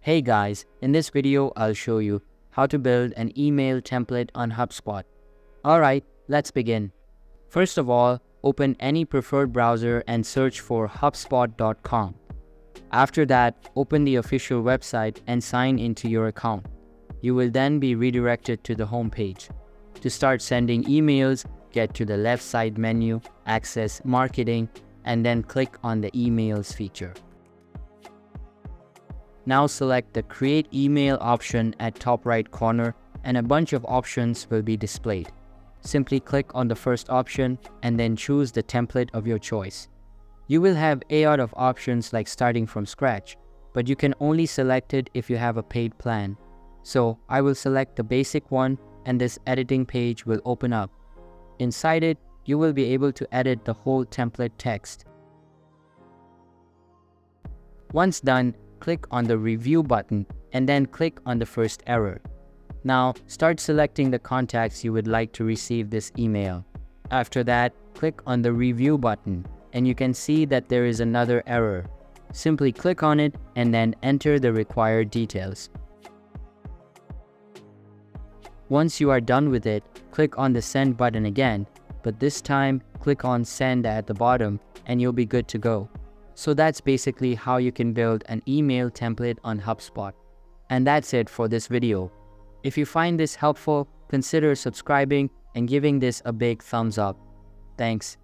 Hey guys, in this video I'll show you how to build an email template on HubSpot. Alright, let's begin. First of all, open any preferred browser and search for HubSpot.com. After that, open the official website and sign into your account. You will then be redirected to the home page. To start sending emails, get to the left side menu, access Marketing, and then click on the Emails feature. Now select the Create Email option at top right corner and a bunch of options will be displayed. Simply click on the first option and then choose the template of your choice. You will have a lot of options like starting from scratch, but you can only select it if you have a paid plan. So I will select the basic one and this editing page will open up. Inside it, you will be able to edit the whole template text. Once done, click on the Review button and then click on the first error. Now, start selecting the contacts you would like to receive this email. After that, click on the Review button and you can see that there is another error. Simply click on it and then enter the required details. Once you are done with it, click on the Send button again, but this time click on Send at the bottom and you'll be good to go. So that's basically how you can build an email template on HubSpot. And that's it for this video. If you find this helpful, consider subscribing and giving this a big thumbs up. Thanks.